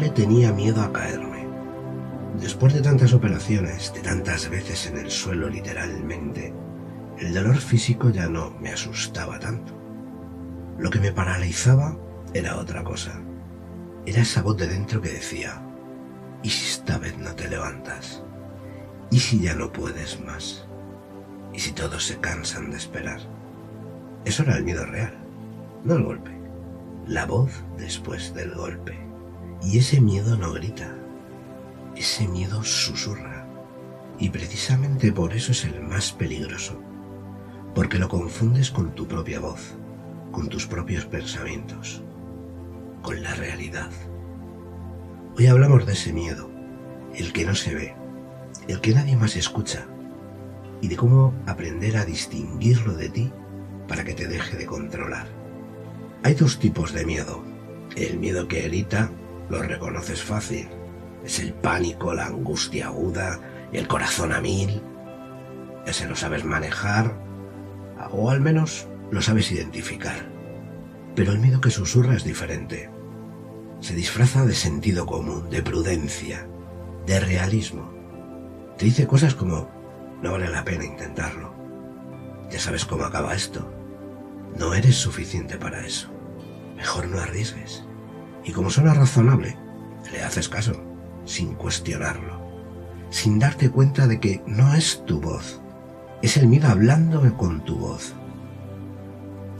le tenía miedo a caerme. Después de tantas operaciones, de tantas veces en el suelo literalmente, el dolor físico ya no me asustaba tanto. Lo que me paralizaba era otra cosa. Era esa voz de dentro que decía: ¿y si esta vez no te levantas? ¿Y si ya no puedes más? ¿Y si todos se cansan de esperar? Eso era el miedo real, no el golpe. La voz después del golpe. Y ese miedo no grita. Ese miedo susurra. Y precisamente por eso es el más peligroso. Porque lo confundes con tu propia voz, con tus propios pensamientos, con la realidad. Hoy hablamos de ese miedo, el que no se ve, el que nadie más escucha, y de cómo aprender a distinguirlo de ti para que te deje de controlar. Hay dos tipos de miedo. El miedo que grita lo reconoces fácil. Es el pánico, la angustia aguda, el corazón a mil. Ese lo sabes manejar, o al menos lo sabes identificar. Pero el miedo que susurra es diferente. Se disfraza de sentido común, de prudencia, de realismo. Te dice cosas como: no vale la pena intentarlo. Ya sabes cómo acaba esto. No eres suficiente para eso. Mejor no arriesgues. Y como suena razonable, le haces caso, sin cuestionarlo, sin darte cuenta de que no es tu voz. Es el miedo hablando con tu voz.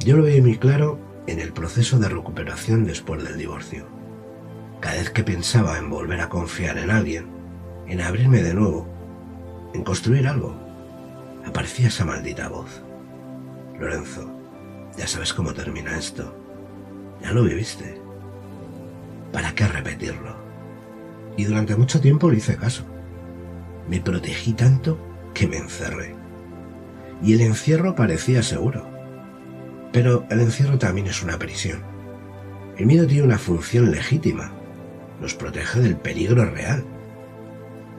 Yo lo veo muy claro en el proceso de recuperación después del divorcio. Cada vez que pensaba en volver a confiar en alguien, en abrirme de nuevo, en construir algo, aparecía esa maldita voz. Lorenzo, ya sabes cómo termina esto. Ya lo viviste. ¿Para qué repetirlo? Y durante mucho tiempo le hice caso. Me protegí tanto que me encerré. Y el encierro parecía seguro. Pero el encierro también es una prisión. El miedo tiene una función legítima. Nos protege del peligro real.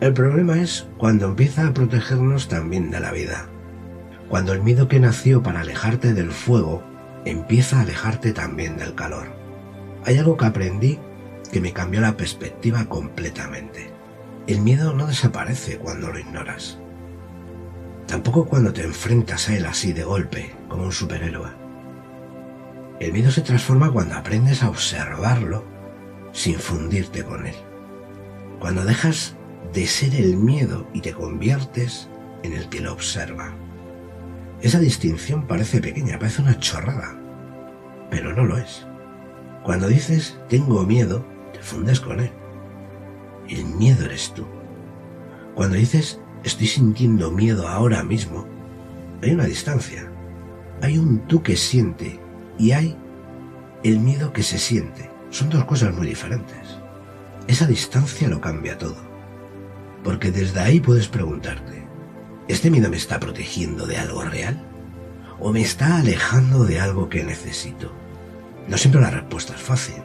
El problema es cuando empieza a protegernos también de la vida. Cuando el miedo que nació para alejarte del fuego empieza a alejarte también del calor. Hay algo que aprendí que me cambió la perspectiva completamente. El miedo no desaparece cuando lo ignoras. Tampoco cuando te enfrentas a él así de golpe, como un superhéroe. El miedo se transforma cuando aprendes a observarlo sin fundirte con él. Cuando dejas de ser el miedo y te conviertes en el que lo observa. Esa distinción parece pequeña, parece una chorrada, pero no lo es. Cuando dices tengo miedo, te fundes con él. El miedo eres tú. Cuando dices estoy sintiendo miedo ahora mismo, hay una distancia. Hay un tú que siente y hay el miedo que se siente. Son dos cosas muy diferentes. Esa distancia lo cambia todo. Porque desde ahí puedes preguntarte, ¿este miedo me está protegiendo de algo real? ¿O me está alejando de algo que necesito? No siempre la respuesta es fácil,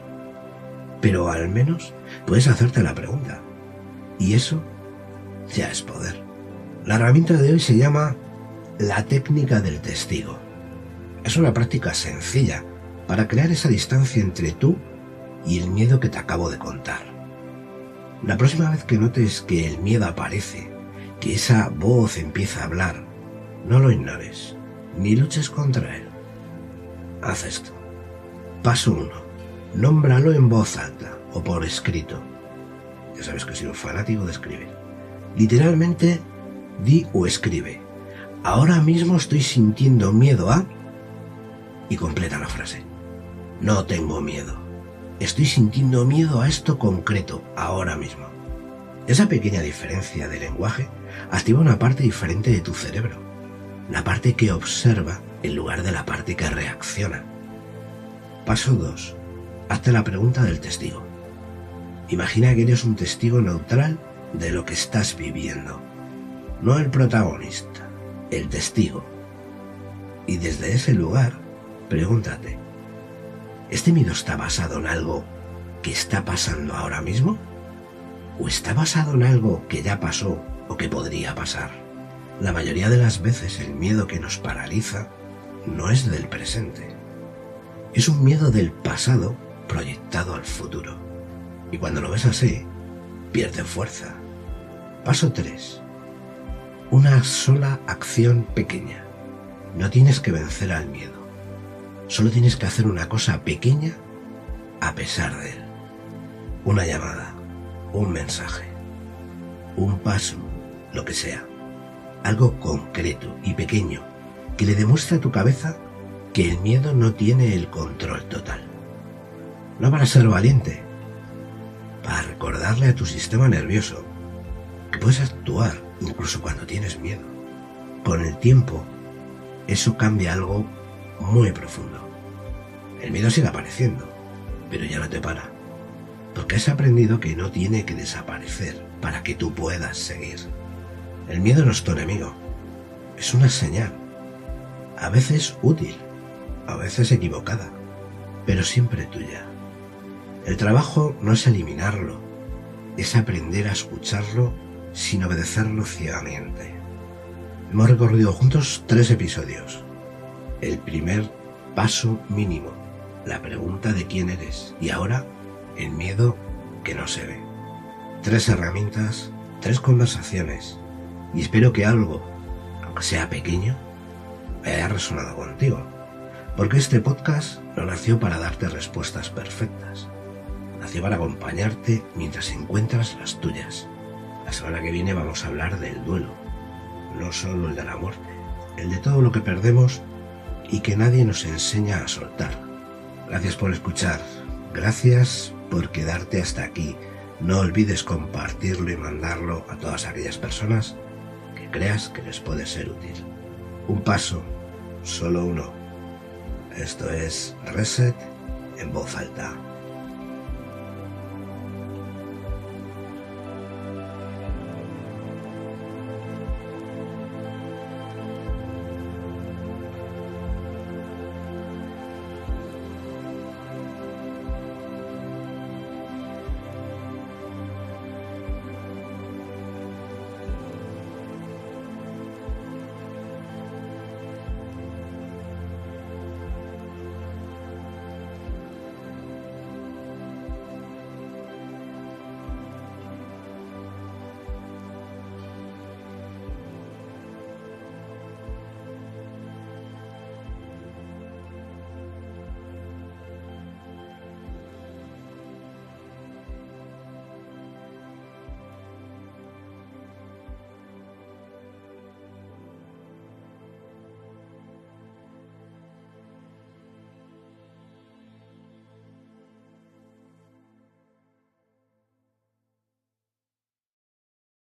pero al menos puedes hacerte la pregunta. Y eso ya es poder. La herramienta de hoy se llama la técnica del testigo. Es una práctica sencilla para crear esa distancia entre tú y el miedo que te acabo de contar. La próxima vez que notes que el miedo aparece, que esa voz empieza a hablar, no lo ignores, ni luches contra él. Haz esto. Paso 1. Nómbralo en voz alta o por escrito. Ya sabes que soy un fanático de escribir. Literalmente, di o escribe: ahora mismo estoy sintiendo miedo a... y completa la frase. No tengo miedo. Estoy sintiendo miedo a esto concreto, ahora mismo. Esa pequeña diferencia de lenguaje activa una parte diferente de tu cerebro. La parte que observa en lugar de la parte que reacciona. Paso 2. Hazte la pregunta del testigo. Imagina que eres un testigo neutral de lo que estás viviendo. No el protagonista, el testigo. Y desde ese lugar, pregúntate, ¿este miedo está basado en algo que está pasando ahora mismo? ¿O está basado en algo que ya pasó o que podría pasar? La mayoría de las veces el miedo que nos paraliza no es del presente. Es un miedo del pasado proyectado al futuro. Y cuando lo ves así, pierde fuerza. Paso 3. Una sola acción pequeña. No tienes que vencer al miedo. Solo tienes que hacer una cosa pequeña a pesar de él. Una llamada, un mensaje, un paso, lo que sea. Algo concreto y pequeño que le demuestre a tu cabeza que el miedo no tiene el control total. No para ser valiente, para recordarle a tu sistema nervioso que puedes actuar incluso cuando tienes miedo. Con el tiempo, eso cambia algo muy profundo. El miedo sigue apareciendo, pero ya no te para, porque has aprendido que no tiene que desaparecer para que tú puedas seguir. El miedo no es tu enemigo, es una señal, a veces útil, a veces equivocada, pero siempre tuya. El trabajo no es eliminarlo, es aprender a escucharlo sin obedecerlo ciegamente. Hemos recorrido juntos 3 episodios. El primer paso mínimo, la pregunta de quién eres, y ahora el miedo que no se ve. 3 herramientas, 3 conversaciones, y espero que algo, aunque sea pequeño, haya resonado contigo, porque este podcast no nació para darte respuestas perfectas, nació para acompañarte mientras encuentras las tuyas. La semana que viene vamos a hablar del duelo, no solo el de la muerte, el de todo lo que perdemos y que nadie nos enseña a soltar. Gracias por escuchar, gracias por quedarte hasta aquí. No olvides compartirlo y mandarlo a todas aquellas personas que creas que les puede ser útil. Un paso, solo uno. Esto es Reset en voz alta.